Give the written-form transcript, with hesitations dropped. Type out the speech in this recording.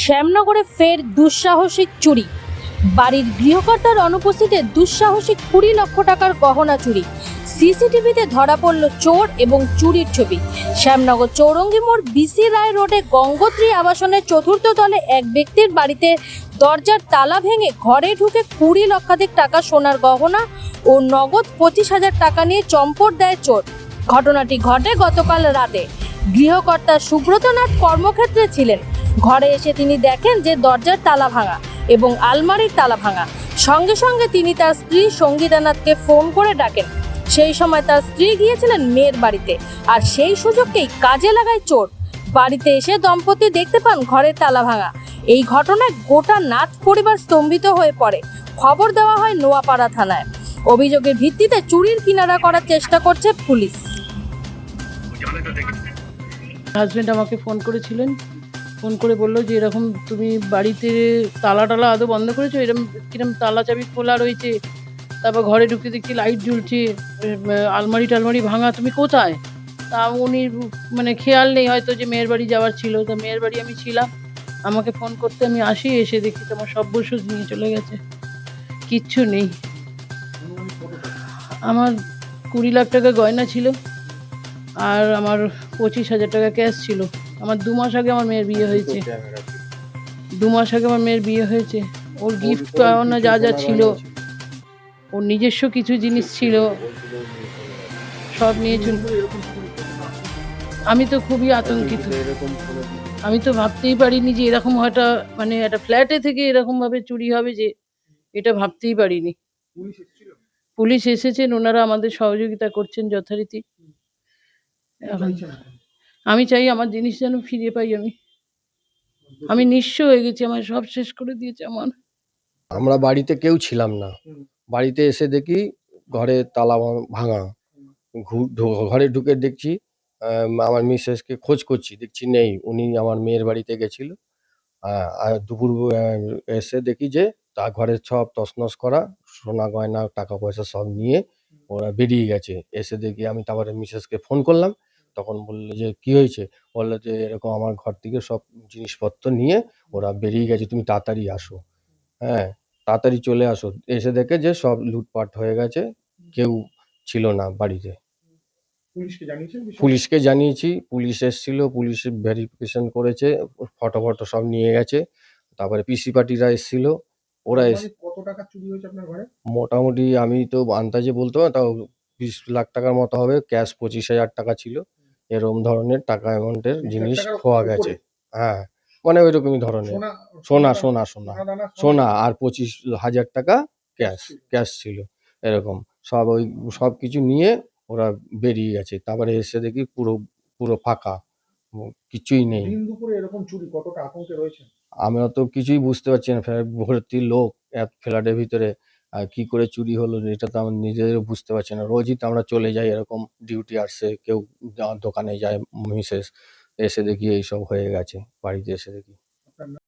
শ্যামনগরে ফের দুঃসাহসিক চুরি। বাড়ির গৃহকর্তার অনুপস্থিতিতে দুঃসাহসিক 20 লক্ষ টাকার গহনা চুরি। সিসিটিভিতে ধরা পড়ল চোর এবং চুরির ছবি। শ্যামনগর চৌরঙ্গি মোড় বিসি রায় রোডে গঙ্গোত্রী আবাসনের চতুর্থ তলে এক ব্যক্তির বাড়িতে দরজার তালা ভেঙে ঘরে ঢুকে 20 লক্ষাধিক টাকা সোনার গহনা ও নগদ 25,000 টাকা নিয়ে চম্পট দেয় চোর। ঘটনাটি ঘটে গতকাল রাতে। গৃহকর্তা সুব্রতনাথ কর্মক্ষেত্রে ছিলেন। ঘরে এসে তিনি দেখেন যে দরজার তালা ভাঙা এবং আলমারির তালা ভাঙা। সঙ্গে সঙ্গে তিনি তার স্ত্রী সঙ্গীতানাথকে ফোন করে ডাকেন। সেই সময় তার স্ত্রী গিয়েছিলেন মেয়ের বাড়িতে, আর সেই সুযোগকেই কাজে লাগায় চোর। বাড়িতে এসে দম্পতি দেখতে পান ঘরের তালা ভাঙা। এই ঘটনায় গোটা নাথ পরিবার স্তম্ভিত হয়ে পড়ে। খবর দেওয়া হয় নোয়াপাড়া থানায়। অভিযোগের ভিত্তিতে চুরির কিনারা করার চেষ্টা করছে পুলিশ। হাজব্যান্ড আমাকে ফোন করেছিলেন, ফোন করে বললো যে এরকম তুমি বাড়িতে তালা টালা আদৌ বন্ধ করেছো, এরকম কিরম তালা চাবি খোলা রয়েছে, তারপর ঘরে ঢুকে দেখছি লাইট জ্বলছে, আলমারি টালমারি ভাঙা, তুমি কোথায়? তা উনি মানে খেয়াল নেই হয়তো যে মেয়ের বাড়ি যাওয়ার ছিল। তা মেয়ের বাড়ি আমি ছিলাম, আমাকে ফোন করতে আমি আসি, এসে দেখি তোমার সব বসুজ নিয়ে চলে গেছে, কিচ্ছু নেই। আমার 20 লাখ টাকা গয়না ছিল আর আমার 25,000 টাকা ক্যাশ ছিল। আমার 2 মাস আগে আমার মেয়ের বিয়ে হয়েছে, 2 মাস আগে আমার মেয়ের বিয়ে হয়েছে। ওর গিফট পাওনা যা যা ছিল, ওর নিজস্ব কিছু জিনিস ছিল, সব নিয়ে চলে। আমি তো খুবই আতঙ্কিত। আমি তো ভাবতেই পারিনি যে এরকম হয়তো মানে একটা ফ্ল্যাটে থেকে এরকম ভাবে চুরি হবে, যে এটা ভাবতেই পারিনি। পুলিশ এসেছেন, ওনারা আমাদের সহযোগিতা করছেন যথারীতি। এখন আমি চাই আমার জিনিস যেন ফিরে পাই। আমি নিঃস্ব হয়ে গেছি, আমার সব শেষ করে দিয়েছে আমার। আমরা বাড়িতে কেউ ছিলাম না। বাড়িতে এসে দেখি ঘরে তালা ভাঙা। ঘরে ঢুকে দেখছি, আমার মিসেসকে খোঁজ করছি, দেখছি নেই। উনি আমার মেয়ের বাড়িতে গেছিল। আর দুপুর এসে দেখি যে তার ঘরের সব তছনছ করা, সোনা গয়না টাকা পয়সা সব নিয়ে ওরা বেরিয়ে গেছে। এসে দেখি, আমি তারপরে মিসেসকে ফোন করলাম, তখন বললো যে কি হয়েছে? বললো যে এরকম আমার ঘর থেকে সব জিনিসপত্র নিয়ে ওরা বেরিয়ে গেছে, তুমি তাড়াতাড়ি আসো। হ্যাঁ, তাড়াতাড়ি চলে আসো। এসে দেখে যে সব লুটপাট হয়ে গেছে, কেউ ছিল না বাড়িতে। পুলিশকে জানিয়েছি, পুলিশ এসেছিল, পুলিশ ভেরিফিকেশন করেছে, ফটো সব নিয়ে গেছে। তারপরে পিসি পার্টিরা এসেছিল, ওরা কত টাকা চুরি হয়েছে আপনার ঘরে? মোটামুটি আমি তো আন্দাজে বলতে পারবো, তাও 20 লাখ টাকার মতো হবে। ক্যাশ 25,000 টাকা ছিল। এরকম ধরনের টাকা অ্যামাউন্টের জিনিস খোয়া গেছে। হ্যাঁ, মানে ওইরকমই ধরনের সোনা সোনা সোনা সোনা আর 25,000 টাকা ক্যাশ ছিল। এরকম সব কিছু নিয়ে ওরা বেরিয়ে গেছে। তারপরে এসে দেখি পুরো পুরো ফাঁকা, কিছুই নেই। দিন দুপুরে এরকম চুরি, কতটা আতঙ্কে রয়েছেন? আমরা তো কিছুই বুঝতে পারছি না। ফ্ল্যাট ভর্তি লোক, এক ফ্ল্যাটের ভিতরে কি করে চুরি হলো এটা তো আমরা নিজেদেরও বুঝতে পারছি না। রোজই তো আমরা চলে যাই এরকম ডিউটি আসছে, কেউ দোকানে যায়, মিসেস। এসে দেখি এইসব হয়ে গেছে, বাড়িতে এসে দেখি।